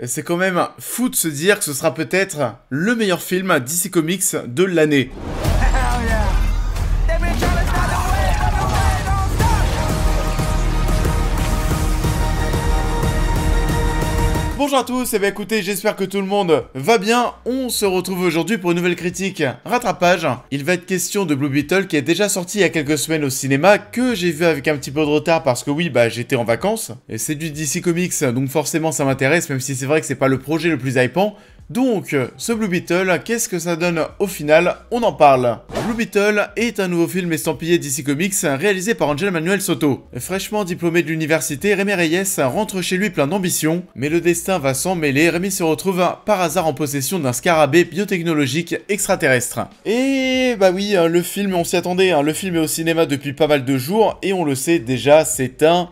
C'est quand même fou de se dire que ce sera peut-être le meilleur film DC Comics de l'année. Bonjour à tous, et bien écoutez, j'espère que tout le monde va bien. On se retrouve aujourd'hui pour une nouvelle critique rattrapage. Il va être question de Blue Beetle qui est déjà sorti il y a quelques semaines au cinéma, que j'ai vu avec un petit peu de retard parce que oui, j'étais en vacances. Et c'est du DC Comics, donc forcément ça m'intéresse, même si c'est vrai que c'est pas le projet le plus hypant. Donc, ce Blue Beetle, qu'est-ce que ça donne au final? On en parle. Blue Beetle est un nouveau film estampillé DC Comics réalisé par Ángel Manuel Soto. Fraîchement diplômé de l'université, Rémi Reyes rentre chez lui plein d'ambition, mais le destin va s'en mêler. Rémi se retrouve par hasard en possession d'un scarabée biotechnologique extraterrestre. Et oui, le film, on s'y attendait, le film est au cinéma depuis pas mal de jours, et on le sait déjà, c'est un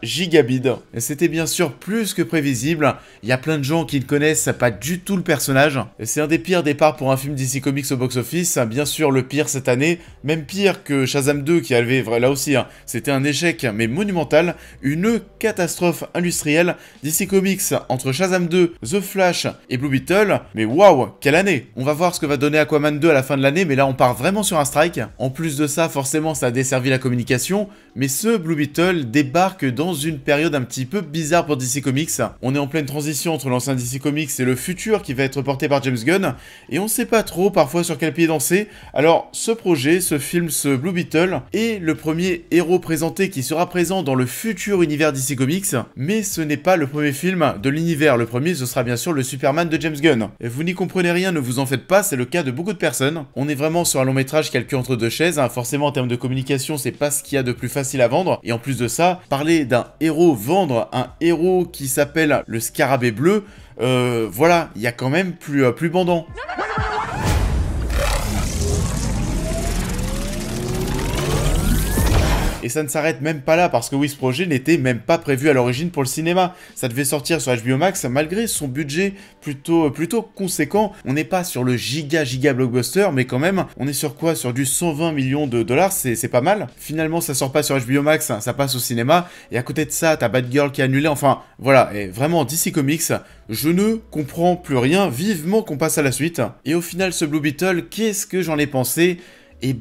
gigabide. C'était bien sûr plus que prévisible. Il y a plein de gens qui ne connaissent pas du tout le personnage. C'est un des pires départs pour un film DC Comics au box-office. Bien sûr le pire cette année, même pire que Shazam 2 qui avait, là aussi, c'était un échec mais monumental. Une catastrophe industrielle. DC Comics entre Shazam 2, The Flash et Blue Beetle. Mais waouh, quelle année! On va voir ce que va donner Aquaman 2 à la fin de l'année, mais là on part vraiment sur un strike. En plus de ça, forcément ça a desservi la communication, mais ce Blue Beetle débarque dans une période un petit peu bizarre pour DC Comics. On est en pleine transition entre l'ancien DC Comics et le futur qui va être porté par James Gunn, et on sait pas trop parfois sur quel pied danser. Alors ce projet, ce film, ce Blue Beetle, est le premier héros présenté qui sera présent dans le futur univers DC Comics, mais ce n'est pas le premier film de l'univers. Le premier, ce sera bien sûr le Superman de James Gunn. Et vous n'y comprenez rien, ne vous en faites pas, c'est le cas de beaucoup de personnes. On est vraiment sur un long métrage qui a le cul entre deux chaises, forcément en termes de communication, c'est pas ce qu'il y a de plus facile à vendre, et en plus de ça, parler d'un héros, vendre un héros qui s'appelle le Scarabée Bleu, voilà, il y a quand même plus bandant. Et ça ne s'arrête même pas là, parce que oui, ce projet n'était même pas prévu à l'origine pour le cinéma. Ça devait sortir sur HBO Max, malgré son budget plutôt conséquent. On n'est pas sur le giga blockbuster, mais quand même, on est sur quoi? Sur du 120 millions de dollars, c'est pas mal. Finalement, ça sort pas sur HBO Max, ça passe au cinéma. Et à côté de ça, t'as Batgirl qui est annulé. Enfin, voilà, et vraiment, DC Comics, je ne comprends plus rien. Vivement qu'on passe à la suite. Et au final, ce Blue Beetle, qu'est-ce que j'en ai pensé? Et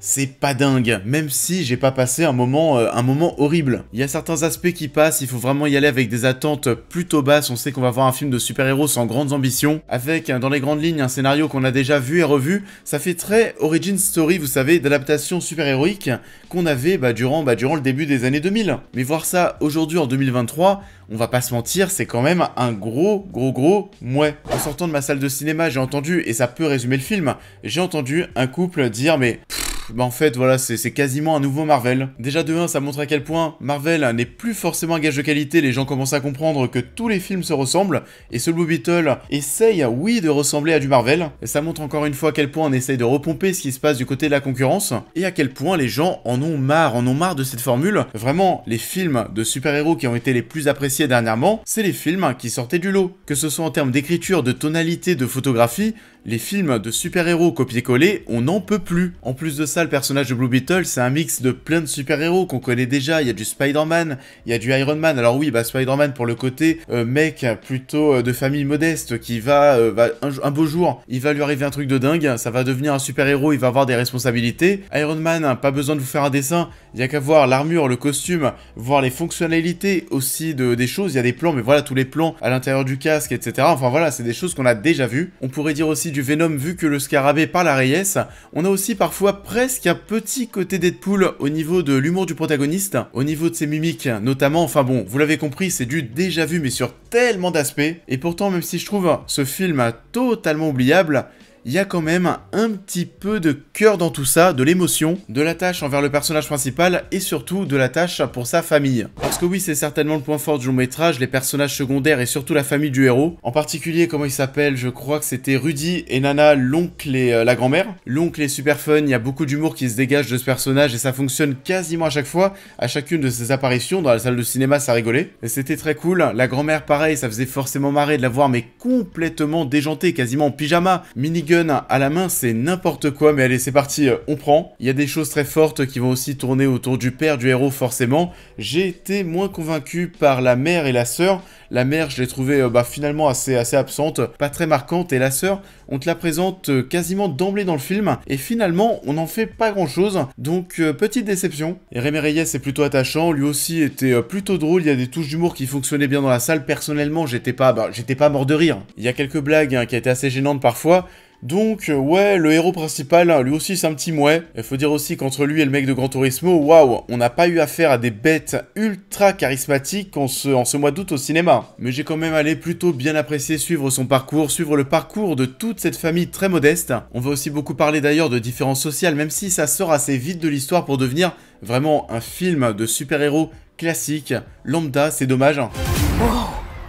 c'est pas dingue, même si j'ai pas passé un moment horrible. Il y a certains aspects qui passent, il faut vraiment y aller avec des attentes plutôt basses. On sait qu'on va voir un film de super-héros sans grandes ambitions, avec dans les grandes lignes un scénario qu'on a déjà vu et revu. Ça fait très origin story, vous savez, d'adaptation super-héroïque qu'on avait durant le début des années 2000. Mais voir ça aujourd'hui en 2023, on va pas se mentir, c'est quand même un gros mouais. En sortant de ma salle de cinéma, j'ai entendu, et ça peut résumer le film, j'ai entendu un couple dire mais en fait voilà, c'est quasiment un nouveau Marvel. Déjà de 1, ça montre à quel point Marvel n'est plus forcément un gage de qualité. Les gens commencent à comprendre que tous les films se ressemblent, et ce Blue Beetle essaye, oui, de ressembler à du Marvel. Et ça montre encore une fois à quel point on essaye de repomper ce qui se passe du côté de la concurrence, et à quel point les gens en ont marre de cette formule. Vraiment, les films de super-héros qui ont été les plus appréciés dernièrement, c'est les films qui sortaient du lot. Que ce soit en termes d'écriture, de tonalité, de photographie, les films de super-héros copier-coller, on n'en peut plus. En plus de ça, le personnage de Blue Beetle, c'est un mix de plein de super-héros qu'on connaît déjà. Il y a du Spider-Man, il y a du Iron Man. Alors oui, Spider-Man pour le côté mec plutôt de famille modeste qui va un beau jour, il va lui arriver un truc de dingue, ça va devenir un super-héros, il va avoir des responsabilités. Iron Man, pas besoin de vous faire un dessin, il y a qu'à voir l'armure, le costume, voir les fonctionnalités aussi des choses. Il y a des plans, mais voilà, tous les plans à l'intérieur du casque, etc. Enfin voilà, c'est des choses qu'on a déjà vues. On pourrait dire aussi du Venom, vu que le scarabée parle à Reyes. On a aussi parfois presque un petit côté Deadpool au niveau de l'humour du protagoniste, au niveau de ses mimiques notamment. Enfin bon, vous l'avez compris, c'est du déjà vu mais sur tellement d'aspects. Et pourtant, même si je trouve ce film totalement oubliable, il y a quand même un petit peu de cœur dans tout ça, de l'émotion, de l'attache envers le personnage principal et surtout de l'attache pour sa famille. Parce que oui, c'est certainement le point fort du long métrage, les personnages secondaires et surtout la famille du héros. En particulier, comment il s'appelle? Je crois que c'était Rudy et Nana, l'oncle et la grand-mère. L'oncle est super fun, il y a beaucoup d'humour qui se dégage de ce personnage et ça fonctionne quasiment à chaque fois, à chacune de ses apparitions. Dans la salle de cinéma, ça rigolait. Et c'était très cool. La grand-mère, pareil, ça faisait forcément marrer de la voir, mais complètement déjantée, quasiment en pyjama. Mini Gun à la main, c'est n'importe quoi, mais allez, c'est parti, on prend. Il y a des choses très fortes qui vont aussi tourner autour du père du héros, forcément. J'ai été moins convaincu par la mère et la sœur. La mère, je l'ai trouvée finalement assez absente, pas très marquante, et la sœur, on te la présente quasiment d'emblée dans le film, et finalement, on n'en fait pas grand-chose, donc petite déception. Et Rémi Reyes est plutôt attachant, lui aussi était plutôt drôle, il y a des touches d'humour qui fonctionnaient bien dans la salle. Personnellement, j'étais pas mort de rire. Il y a quelques blagues qui étaient assez gênantes parfois. Donc, ouais, le héros principal, lui aussi c'est un petit mouet. Il faut dire aussi qu'entre lui et le mec de Gran Turismo, waouh, on n'a pas eu affaire à des bêtes ultra charismatiques en ce mois d'août au cinéma. Mais j'ai quand même allé plutôt bien apprécier suivre son parcours, suivre le parcours de toute cette famille très modeste. On va aussi beaucoup parler d'ailleurs de différences sociales, même si ça sort assez vite de l'histoire pour devenir vraiment un film de super-héros classique, lambda, c'est dommage.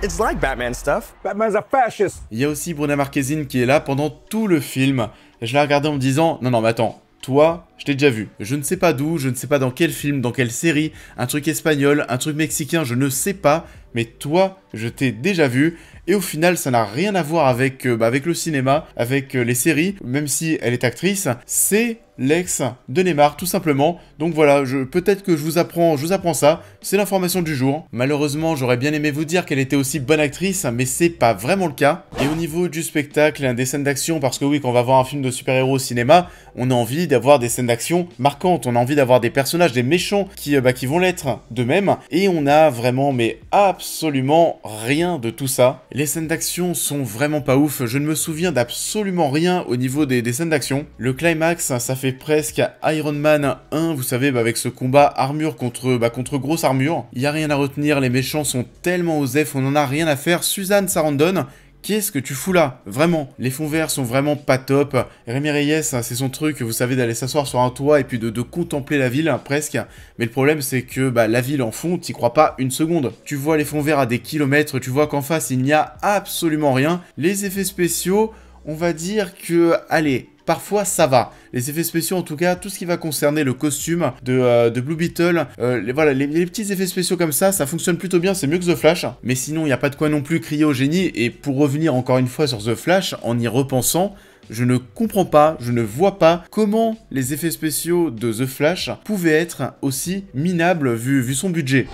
It's like Batman stuff. Batman's a fascist. Il y a aussi Bruna Marquezine qui est là pendant tout le film. Je l'ai regardé en me disant, non mais attends, toi, je t'ai déjà vu. Je ne sais pas d'où, je ne sais pas dans quel film, dans quelle série, un truc espagnol, un truc mexicain, je ne sais pas, mais toi, je t'ai déjà vu. Et au final, ça n'a rien à voir avec le cinéma, avec les séries, même si elle est actrice, c'est l'ex de Neymar, tout simplement. Donc voilà, peut-être que je vous apprends ça, c'est l'information du jour. Malheureusement, j'aurais bien aimé vous dire qu'elle était aussi bonne actrice, mais c'est pas vraiment le cas. Et au niveau du spectacle, des scènes d'action, parce que oui, quand on va voir un film de super-héros au cinéma, on a envie d'avoir des scènes d'action marquantes, on a envie d'avoir des personnages, des méchants qui vont l'être d'eux-mêmes, et on a vraiment, mais absolument rien de tout ça. Les scènes d'action sont vraiment pas ouf, je ne me souviens d'absolument rien au niveau des scènes d'action. Le climax, ça fait presque Iron Man 1, vous savez, avec ce combat armure contre grosse armure. Il y a rien à retenir, les méchants sont tellement osef, on en a rien à faire. Suzanne Sarandon, qu'est-ce que tu fous là? Vraiment, les fonds verts sont vraiment pas top. Rémi Reyes, c'est son truc, vous savez, d'aller s'asseoir sur un toit et puis de contempler la ville, presque. Mais le problème, c'est que la ville en fond, t'y crois pas une seconde. Tu vois les fonds verts à des kilomètres, tu vois qu'en face, il n'y a absolument rien. Les effets spéciaux, on va dire que, allez, parfois ça va. Les effets spéciaux, en tout cas, tout ce qui va concerner le costume de Blue Beetle, les petits effets spéciaux comme ça fonctionne plutôt bien, c'est mieux que The Flash. Mais sinon, il n'y a pas de quoi non plus crier au génie. Et pour revenir encore une fois sur The Flash, en y repensant, je ne comprends pas, je ne vois pas comment les effets spéciaux de The Flash pouvaient être aussi minables vu son budget.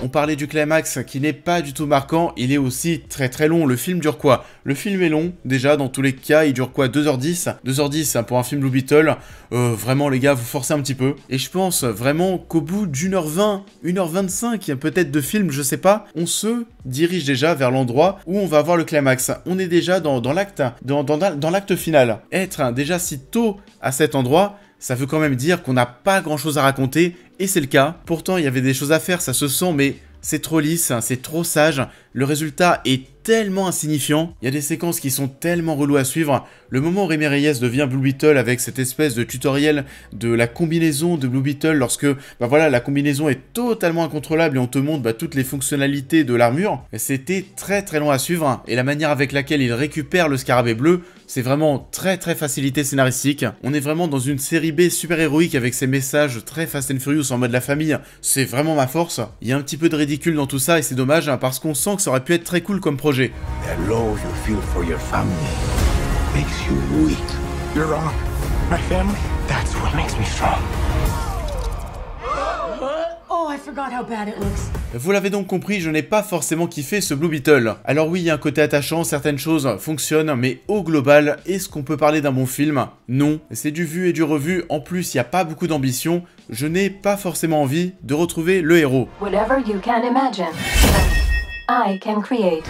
On parlait du climax qui n'est pas du tout marquant, il est aussi très très long. Le film dure quoi? Le film est long, déjà dans tous les cas, il dure quoi? 2h10 2h10 pour un film Blue Beetle. Vraiment les gars, vous forcez un petit peu. Et je pense vraiment qu'au bout d'1h20, 1h25 peut-être de film, je sais pas, on se dirige déjà vers l'endroit où on va avoir le climax. On est déjà dans l'acte final. Être déjà si tôt à cet endroit, ça veut quand même dire qu'on n'a pas grand chose à raconter, et c'est le cas. Pourtant, il y avait des choses à faire, ça se sent, mais c'est trop lisse, c'est trop sage. Le résultat est tellement insignifiant. Il y a des séquences qui sont tellement reloues à suivre. Le moment où Rémi Reyes devient Blue Beetle avec cette espèce de tutoriel de la combinaison de Blue Beetle lorsque, la combinaison est totalement incontrôlable et on te montre toutes les fonctionnalités de l'armure. C'était très très long à suivre et la manière avec laquelle il récupère le scarabée bleu, c'est vraiment très très facilité scénaristique. On est vraiment dans une série B super héroïque avec ses messages très Fast and Furious en mode la famille. C'est vraiment ma force. Il y a un petit peu de ridicule dans tout ça et c'est dommage parce qu'on sent que ça aurait pu être très cool comme projet. That love you feel for your family makes you weak. You're wrong. My family, that's what makes me strong. Oh, I forgot how bad it looks. Vous l'avez donc compris, je n'ai pas forcément kiffé ce Blue Beetle. Alors oui, il y a un côté attachant, certaines choses fonctionnent, mais au global, est-ce qu'on peut parler d'un bon film? Non, c'est du vu et du revu, en plus il n'y a pas beaucoup d'ambition, je n'ai pas forcément envie de retrouver le héros. Whatever you can imagine, I can create.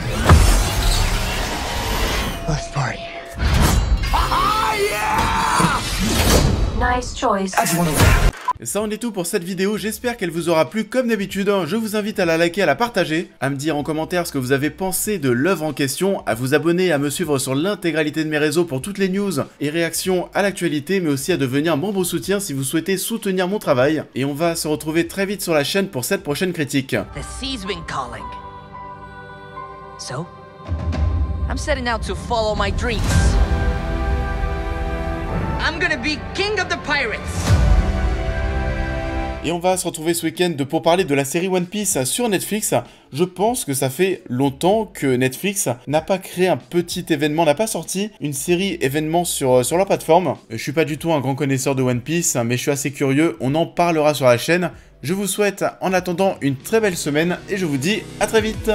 Let's party. Nice choice. Ça en est tout pour cette vidéo, j'espère qu'elle vous aura plu comme d'habitude. Je vous invite à la liker, à la partager, à me dire en commentaire ce que vous avez pensé de l'œuvre en question, à vous abonner, à me suivre sur l'intégralité de mes réseaux pour toutes les news et réactions à l'actualité, mais aussi à devenir membre soutien si vous souhaitez soutenir mon travail. Et on va se retrouver très vite sur la chaîne pour cette prochaine critique. The sea's been calling. So, I'm setting out to follow my dreams. I'm gonna be king of the pirates. Et on va se retrouver ce week-end pour parler de la série One Piece sur Netflix. Je pense que ça fait longtemps que Netflix n'a pas créé un petit événement, n'a pas sorti une série événement sur leur plateforme. Je suis pas du tout un grand connaisseur de One Piece, mais je suis assez curieux, on en parlera sur la chaîne. Je vous souhaite en attendant une très belle semaine et je vous dis à très vite.